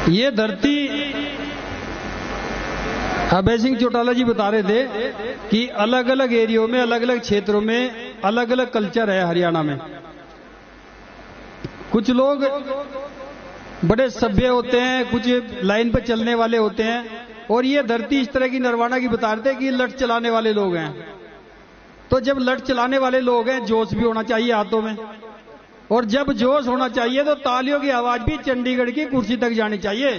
ये धरती, अभय सिंह चौटाला जी बता रहे थे कि अलग अलग एरियो में, अलग अलग क्षेत्रों में अलग अलग कल्चर है हरियाणा में। कुछ लोग बड़े सभ्य होते हैं, कुछ लाइन पर चलने वाले होते हैं, और ये धरती इस तरह की नरवाना की बता रहे थे कि लठ चलाने वाले लोग हैं। तो जब लठ चलाने वाले लोग हैं, जोश भी होना चाहिए हाथों में, और जब जोश होना चाहिए तो तालियों की आवाज भी चंडीगढ़ की कुर्सी तक जानी चाहिए।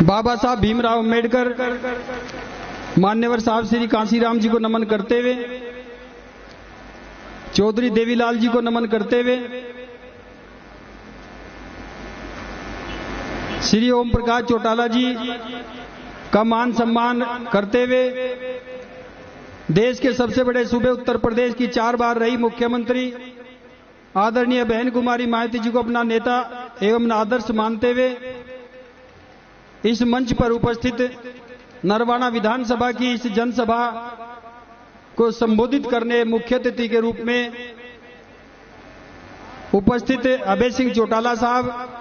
बाबा साहब भीमराव अम्बेडकर, मान्यवर साहब श्री कांसीराम जी को नमन करते हुए, चौधरी देवीलाल जी को नमन करते हुए, श्री ओम प्रकाश चौटाला जी का मान सम्मान करते हुए, देश के सबसे बड़े सूबे उत्तर प्रदेश की 4 बार रही मुख्यमंत्री आदरणीय बहन कुमारी मायावती जी को अपना नेता एवं आदर्श मानते हुए, इस मंच पर उपस्थित नरवाना विधानसभा की इस जनसभा को संबोधित करने मुख्य अतिथि के रूप में उपस्थित अभय सिंह चौटाला साहब,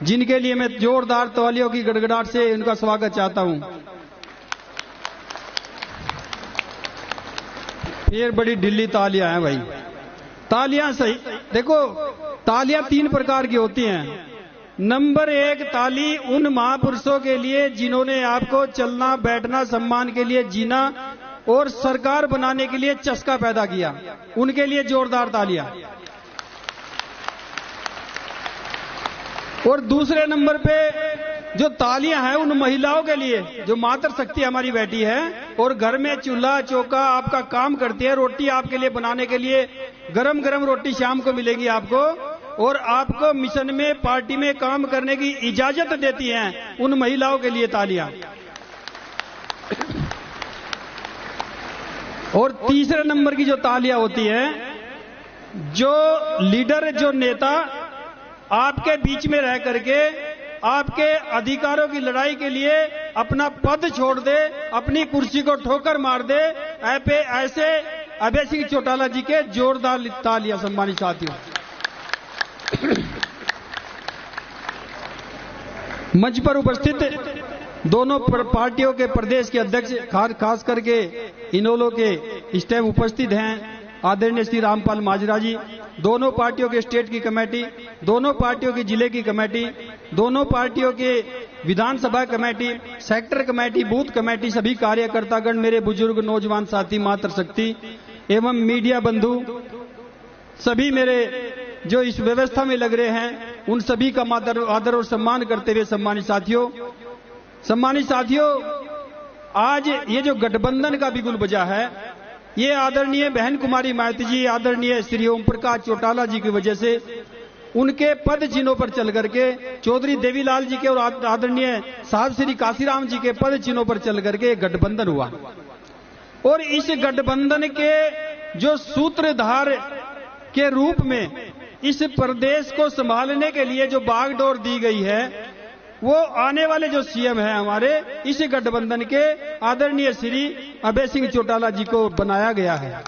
जिनके लिए मैं जोरदार तालियों की गड़गड़ाहट से उनका स्वागत चाहता हूं। फिर बड़ी ढिल्ली तालियां हैं भाई, तालियां सही। देखो, तालियां 3 प्रकार की होती हैं। नंबर 1 ताली उन महापुरुषों के लिए जिन्होंने आपको चलना बैठना सम्मान के लिए जीना और सरकार बनाने के लिए चस्का पैदा किया, उनके लिए जोरदार तालियां। और दूसरे नंबर पे जो तालियां हैं उन महिलाओं के लिए जो मातृशक्ति हमारी बैठी है और घर में चूल्हा चौका आपका काम करती है, रोटी आपके लिए बनाने के लिए गरम गरम रोटी शाम को मिलेगी आपको, और आपको मिशन में पार्टी में काम करने की इजाजत देती हैं, उन महिलाओं के लिए तालियां। और तीसरे नंबर की जो तालियां होती हैं, जो लीडर, जो नेता आपके बीच में रह करके आपके अधिकारों की लड़ाई के लिए अपना पद छोड़ दे, अपनी कुर्सी को ठोकर मार दे, ऐसे अभय सिंह चौटाला जी के जोरदार तालियां सम्मानित साथियों। मंच पर उपस्थित दोनों पार्टियों के प्रदेश के अध्यक्ष, खास करके इनेलो के स्टेप उपस्थित हैं आदरणीय श्री रामपाल माजरा जी, दोनों पार्टियों के स्टेट की कमेटी, दोनों पार्टियों की जिले की कमेटी, दोनों पार्टियों के विधानसभा committee, sector committee, booth committee, सभी कार्यकर्तागण, मेरे बुजुर्ग नौजवान साथी, मातृशक्ति एवं मीडिया बंधु, सभी मेरे जो इस व्यवस्था में लग रहे हैं, उन सभी का आदर और सम्मान करते हुए सम्मानित साथियों, आज ये जो गठबंधन का बिगुल बजा है, ये आदरणीय बहन कुमारी मायावती जी, आदरणीय श्री ओम प्रकाश चौटाला जी की वजह से, उनके पद चिन्हों पर चल करके, चौधरी देवीलाल जी के और आदरणीय साहब श्री कांसीराम जी के पद चिन्हों पर चल करके गठबंधन हुआ। और इस गठबंधन के जो सूत्रधार के रूप में इस प्रदेश को संभालने के लिए जो बागडोर दी गई है, वो आने वाले जो सीएम हैं हमारे, इस गठबंधन के आदरणीय श्री अभय सिंह चौटाला जी को बनाया गया है।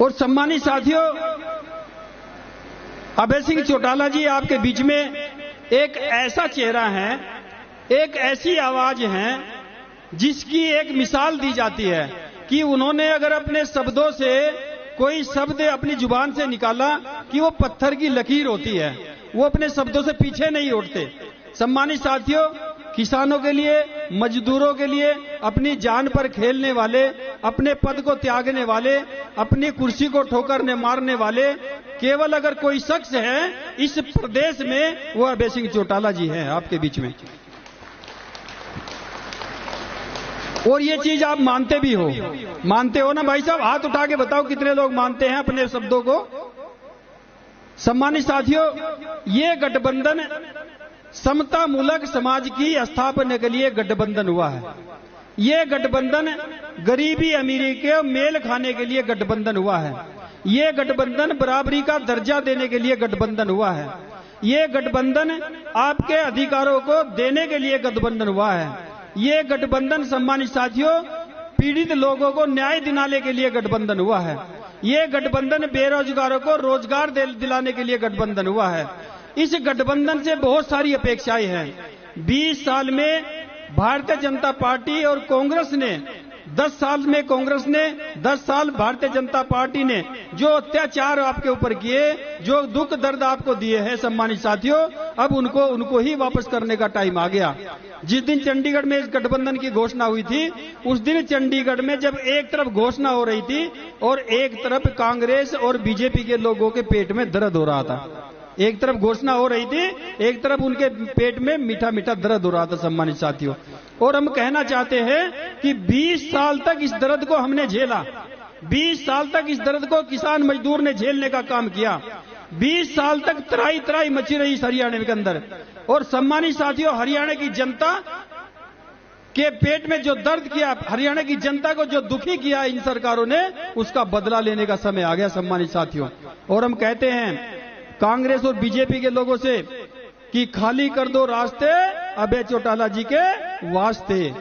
और सम्मानित साथियों, अभय सिंह चौटाला जी आपके बीच में एक ऐसा चेहरा है, एक ऐसी आवाज है जिसकी एक मिसाल दी जाती है कि उन्होंने अगर अपने शब्दों से कोई शब्द अपनी जुबान से निकाला कि वो पत्थर की लकीर होती है, वो अपने शब्दों से पीछे नहीं हटते। सम्मानित साथियों, किसानों के लिए, मजदूरों के लिए अपनी जान पर खेलने वाले, अपने पद को त्यागने वाले, अपनी कुर्सी को ठोकर मारने वाले केवल अगर कोई शख्स है इस प्रदेश में, वो अभय सिंह चौटाला जी हैं आपके बीच में। और ये चीज आप मानते भी हो, मानते हो ना भाई साहब? हाथ उठा के बताओ कितने लोग मानते हैं अपने शब्दों को। सम्मानित साथियों, ये गठबंधन समता मूलक समाज की स्थापना के लिए गठबंधन हुआ है। ये गठबंधन गरीबी अमीरी के मेल खाने के लिए गठबंधन हुआ है। ये गठबंधन बराबरी का दर्जा देने के लिए गठबंधन हुआ है। ये गठबंधन आपके अधिकारों को देने के लिए गठबंधन हुआ है। ये गठबंधन सम्मानित साथियों पीड़ित लोगों को न्याय दिलाने के लिए गठबंधन हुआ है। ये गठबंधन बेरोजगारों को रोजगार दिलाने के लिए गठबंधन हुआ है। इस गठबंधन से बहुत सारी अपेक्षाएं हैं। 20 साल में भारतीय जनता पार्टी और कांग्रेस ने 10 साल में कांग्रेस ने 10 साल भारतीय जनता पार्टी ने जो अत्याचार आपके ऊपर किए, जो दुख दर्द आपको दिए हैं सम्मानित साथियों, अब उनको ही वापस करने का टाइम आ गया। जिस दिन चंडीगढ़ में इस गठबंधन की घोषणा हुई थी, उस दिन चंडीगढ़ में जब एक तरफ घोषणा हो रही थी और एक तरफ कांग्रेस और बीजेपी के लोगों के पेट में दर्द हो रहा था। एक तरफ घोषणा हो रही थी, एक तरफ उनके पेट में मीठा मीठा दर्द हो रहा था सम्मानित साथियों। और हम कहना चाहते हैं कि 20 साल तक इस दर्द को हमने झेला, 20 साल तक इस दर्द को किसान मजदूर ने झेलने का काम किया। 20 साल तक तराई तराई मची रही इस हरियाणा के अंदर। और सम्मानित साथियों, हरियाणा की जनता के पेट में जो दर्द किया, हरियाणा की जनता को जो दुखी किया इन सरकारों ने, उसका बदला लेने का समय आ गया सम्मानित साथियों। और हम कहते हैं कांग्रेस और बीजेपी के लोगों से कि खाली कर दो रास्ते अभय चौटाला जी के वास्ते।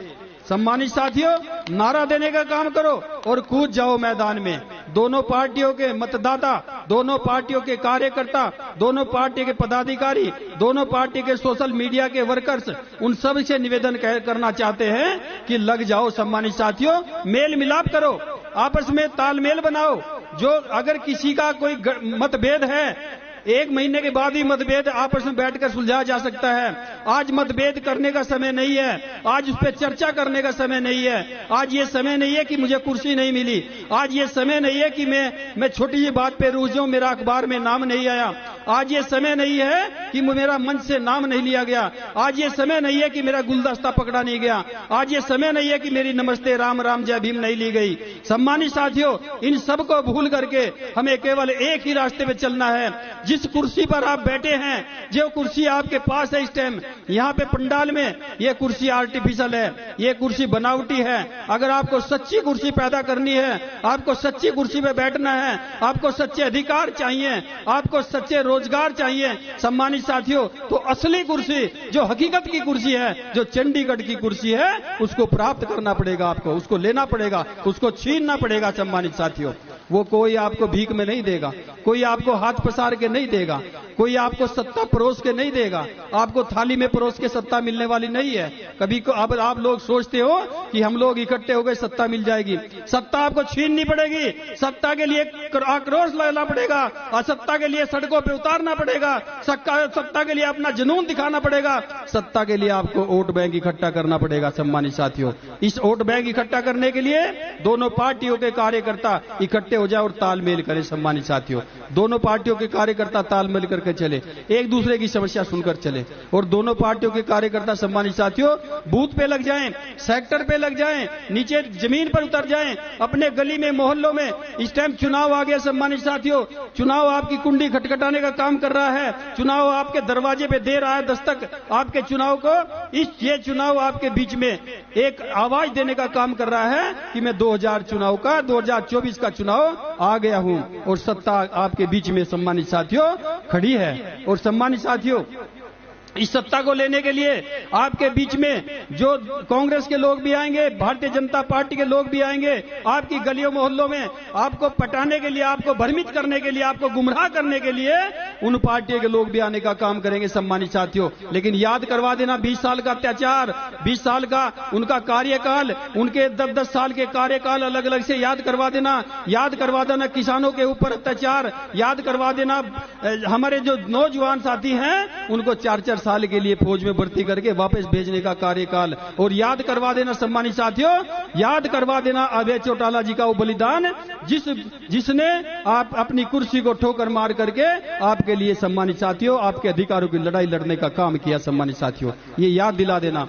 सम्मानित साथियों, नारा देने का काम करो और कूद जाओ मैदान में। दोनों पार्टियों के मतदाता, दोनों पार्टियों के कार्यकर्ता, दोनों पार्टी के पदाधिकारी, दोनों पार्टी के सोशल मीडिया के वर्कर्स, उन सब से निवेदन करना चाहते हैं कि लग जाओ सम्मानित साथियों, मेल मिलाप करो, आपस में तालमेल बनाओ। जो अगर किसी का कोई मतभेद है, 1 महीने के बाद ही मतभेद आपस में बैठकर सुलझाया जा सकता है। आज मतभेद करने का समय नहीं है, आज उस पर चर्चा करने का समय नहीं है। आज ये समय नहीं है कि मुझे कुर्सी नहीं मिली, आज ये समय नहीं है कि मैं छोटी सी बात पे रूठ जाऊं, मेरा अखबार में नाम नहीं आया। आज ये समय नहीं है कि मेरा मंच से नाम नहीं लिया गया। आज ये समय नहीं है कि मेरा गुलदस्ता पकड़ा नहीं गया। आज ये समय नहीं है कि मेरी नमस्ते राम राम जय भीम नहीं ली गई। सम्मानित साथियों, इन सब को भूल करके हमें केवल एक ही रास्ते पे चलना है। जिस कुर्सी पर आप बैठे हैं, जो कुर्सी आपके पास है इस टाइम यहाँ पे पंडाल में, ये कुर्सी आर्टिफिशियल है, ये कुर्सी बनावटी है। अगर आपको सच्ची कुर्सी पैदा करनी है, आपको सच्ची कुर्सी पे बैठना है, आपको सच्चे अधिकार चाहिए, आपको सच्चे रोजगार चाहिए सम्मानित साथियों, तो असली कुर्सी जो हकीकत की कुर्सी है, जो चंडीगढ़ की कुर्सी है, उसको प्राप्त करना पड़ेगा, आपको उसको लेना पड़ेगा, उसको छीनना पड़ेगा सम्मानित साथियों। वो कोई आपको भीख में नहीं देगा, कोई आपको हाथ पसार के नहीं देगा, कोई आपको सत्ता परोस के नहीं देगा, आपको थाली में परोस के सत्ता मिलने वाली नहीं है। कभी को अब आप लोग सोचते हो कि हम लोग इकट्ठे हो गए सत्ता मिल जाएगी। सत्ता आपको छीननी पड़ेगी, सत्ता के लिए आक्रोश लाना पड़ेगा, असत्ता के लिए सड़कों पे उतारना पड़ेगा, सत्ता के लिए अपना जुनून दिखाना पड़ेगा, सत्ता के लिए आपको वोट बैंक इकट्ठा करना पड़ेगा सम्मानित साथियों। इस वोट बैंक इकट्ठा करने के लिए दोनों पार्टियों के कार्यकर्ता इकट्ठे हो जाए और तालमेल करें सम्मानित साथियों। दोनों पार्टियों के कार्यकर्ता तालमेल करके चले, एक दूसरे की समस्या सुनकर चले, और दोनों पार्टियों के कार्यकर्ता सम्मानित साथियों बूथ पे लग जाएं, सेक्टर पे लग जाएं, नीचे जमीन पर उतर जाएं, अपने गली में मोहल्लों में। इस टाइम चुनाव आ गया सम्मानित साथियों, चुनाव आपकी कुंडी खटखटाने का काम कर रहा है, चुनाव आपके दरवाजे पे दे रहा है दस्तक, आपके चुनाव को ये चुनाव आपके बीच में एक आवाज देने का काम कर रहा है कि मैं 2024 का चुनाव आ गया हूं और सत्ता आपके बीच में सम्मानित साथियों खड़ी है। और सम्मानित साथियों, इस सत्ता को लेने के लिए आपके बीच में जो कांग्रेस के लोग भी आएंगे, भारतीय जनता पार्टी के लोग भी आएंगे, आपकी गलियों मोहल्लों में आपको पटाने के लिए, आपको भ्रमित करने के लिए, आपको गुमराह करने के लिए उन पार्टियों के लोग भी आने का काम करेंगे सम्मानित साथियों। लेकिन याद करवा देना, 20 साल का अत्याचार, 20 साल का उनका कार्यकाल, उनके 10-10 साल के कार्यकाल अलग अलग से याद करवा देना। याद करवा देना किसानों के ऊपर अत्याचार, याद करवा देना हमारे जो नौजवान साथी हैं उनको 4-4 साल के लिए फौज में भर्ती करके वापस भेजने का कार्यकाल। और याद करवा देना सम्मानित साथियों, याद करवा देना अभय चौटाला जी का वो बलिदान जिसने आप अपनी कुर्सी को ठोकर मार करके आपके लिए सम्मानित साथियों आपके अधिकारों की लड़ाई लड़ने का काम किया सम्मानित साथियों। ये याद दिला देना,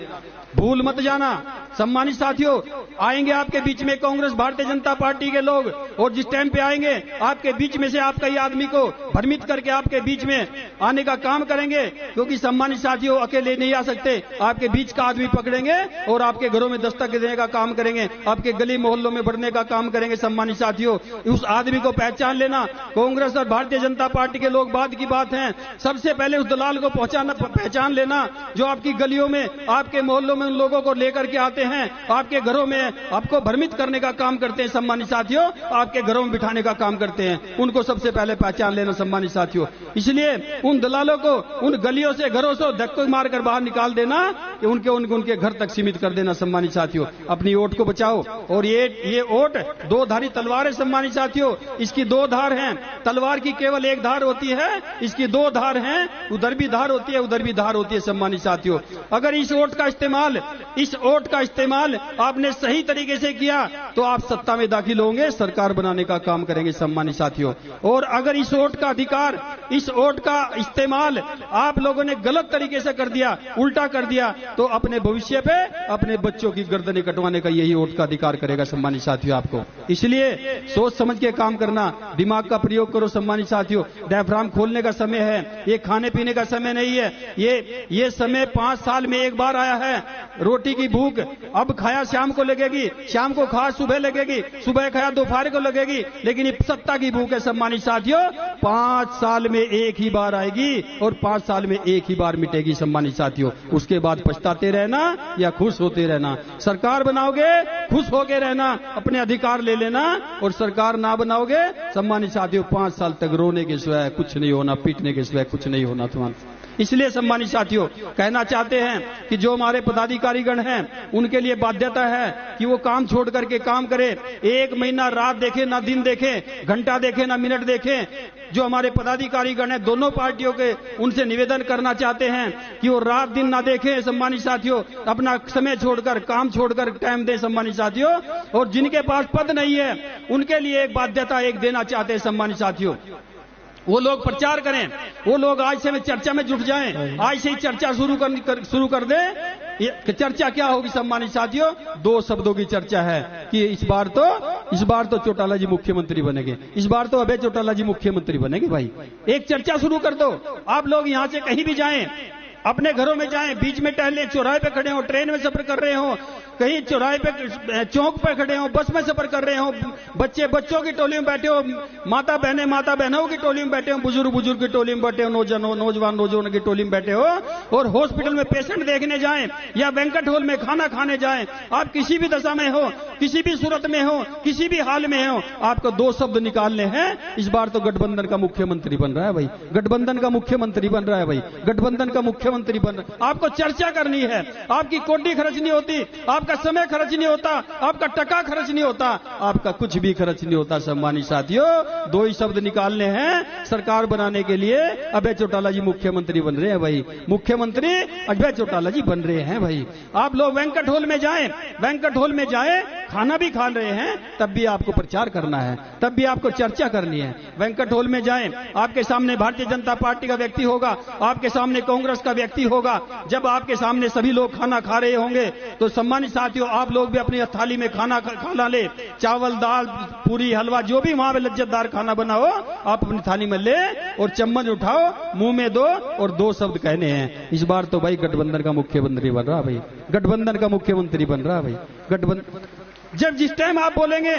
भूल मत जाना सम्मानित साथियों। आएंगे आपके बीच में कांग्रेस भारतीय जनता पार्टी के लोग, और जिस टाइम पे आएंगे आपके बीच में से आप कई आदमी को भ्रमित करके आपके बीच में आने का काम करेंगे, क्योंकि सम्मानित साथियों अकेले नहीं आ सकते, आपके बीच का आदमी पकड़ेंगे और आपके घरों में दस्तक देने का काम करेंगे, आपके गली मोहल्लों में बढ़ने का काम करेंगे सम्मानित साथियों। उस आदमी को पहचान लेना। कांग्रेस और भारतीय जनता पार्टी के लोग बाद की बात है, सबसे पहले उस दलाल को पहचान लेना जो आपकी गलियों में, आपके मोहल्लों में में उन लोगों को लेकर के आते हैं, आपके घरों में आपको भ्रमित करने का काम करते हैं सम्मानित साथियों, आपके घरों में बिठाने का काम करते हैं। उनको सबसे पहले पहचान लेना सम्मानित साथियों। इसलिए उन दलालों को उन गलियों से, घरों से धक्के मारकर बाहर निकाल देना, कि उनके घर तक सीमित कर देना सम्मानित साथियों। अपनी वोट को बचाओ। और ये वोट दो धारी तलवार है सम्मानित साथियों। इसकी दो धार हैं, तलवार की केवल एक धार होती है, इसकी दो धार हैं, उधर भी धार होती है, उधर भी धार होती है सम्मानित साथियों। अगर इस वोट का इस्तेमाल आपने सही तरीके से किया तो आप सत्ता में दाखिल होंगे, सरकार बनाने का काम करेंगे सम्मानित साथियों। और अगर इस वोट का अधिकार, इस वोट का इस्तेमाल आप लोगों ने गलत तरीके से कर दिया, उल्टा कर दिया, तो अपने भविष्य पे अपने बच्चों की गर्दनें कटवाने का यही वोट का अधिकार करेगा सम्मानित साथियों आपको। इसलिए सोच समझ के काम करना, दिमाग का प्रयोग करो सम्मानित साथियों। डायफ्राम खोलने का समय है, ये खाने पीने का समय नहीं है। ये समय 5 साल में एक बार आया है। रोटी की भूख अब खाया शाम को लगेगी, शाम को खाया सुबह लगेगी, सुबह खाया दोपहर को लगेगी, लेकिन ये सत्ता की भूख है सम्मानित साथियों, 5 साल में एक ही बार आएगी और 5 साल में एक ही बार मिटेगी सम्मानित साथियों। उसके बाद पछताते रहना या खुश होते रहना। सरकार बनाओगे खुश होके रहना, अपने अधिकार ले लेना, और सरकार ना बनाओगे सम्मानित साथियों 5 साल तक रोने के सिवाय कुछ नहीं होना, पीटने के सिवाय कुछ नहीं होना तुम्हारा। इसलिए सम्मानित साथियों कहना चाहते हैं कि जो हमारे पदाधिकारीगण हैं उनके लिए बाध्यता है कि वो काम छोड़ करके काम करे। 1 महीना रात देखे ना दिन देखे, घंटा देखे ना मिनट देखे। जो हमारे पदाधिकारीगण हैं दोनों पार्टियों के, उनसे निवेदन करना चाहते हैं कि वो रात दिन ना देखें सम्मानित साथियों, अपना समय छोड़कर, काम छोड़कर टाइम दें सम्मानित साथियों। और जिनके पास पद नहीं है उनके लिए एक बाध्यता एक देना चाहते हैं सम्मानित साथियों। वो लोग प्रचार करें, वो लोग आज से चर्चा में जुट जाएं, आज से ही चर्चा शुरू कर दें। चर्चा क्या होगी सम्मानित साथियों? 2 शब्दों की चर्चा है कि इस बार तो चौटाला जी मुख्यमंत्री बनेंगे, इस बार तो अभय चौटाला जी मुख्यमंत्री बनेंगे। भाई एक चर्चा शुरू कर दो। आप लोग यहां से कहीं भी जाएं, अपने घरों में जाएं, बीच में टहले, चौराहे पे खड़े हो, ट्रेन में सफर कर रहे हो, कहीं चौराहे पे, चौक पे खड़े हो, बस में सफर कर रहे हो, बच्चे बच्चों की टोली में बैठे हो, माता बहनों की टोली में बैठे हो, बुजुर्ग की टोली में बैठे हो, नौजवान की टोली में बैठे हो, और हॉस्पिटल में पेशेंट देखने जाएं या बैंक्वेट हॉल में खाना खाने जाएं, आप किसी भी दशा में हो, किसी भी सूरत में हो, किसी भी हाल में हो, आपको 2 शब्द निकालने हैं। इस बार तो गठबंधन का मुख्यमंत्री बन रहा है भाई, गठबंधन का मुख्यमंत्री बन रहा है भाई, गठबंधन का मुख्यमंत्री बन रहा है। आपको चर्चा करनी है, आपकी कोटी खर्च नहीं होती, आपका समय खर्च नहीं होता, आपका टका खर्च नहीं होता, आपका कुछ भी खर्च नहीं होता सम्मानित साथियों। 2 ही शब्द निकालने हैं सरकार बनाने के लिए। अभय चौटाला जी मुख्यमंत्री बन रहे हैं भाई, मुख्यमंत्री अभय चौटाला जी बन रहे हैं भाई। आप लोग बैंक्वेट हॉल में जाएं, खाना भी खा रहे हैं, तब भी आपको प्रचार करना है, तब भी आपको चर्चा करनी है। बैंक्वेट हॉल में जाएं, आपके सामने भारतीय जनता पार्टी का व्यक्ति होगा, आपके सामने कांग्रेस का व्यक्ति होगा। जब आपके सामने सभी लोग खाना खा रहे होंगे तो सम्मानित साथियों आप लोग भी अपनी थाली में खाना ले, चावल दाल पूरी हलवा जो भी वहां पे लज्जतदार खाना बना हो आप अपनी थाली में ले और चम्मच उठाओ, मुंह में दो और 2 शब्द कहने हैं। इस बार तो भाई गठबंधन का मुख्यमंत्री बन रहा भाई, गठबंधन का मुख्यमंत्री बन रहा भाई, गठबंधन। जब जिस टाइम आप बोलेंगे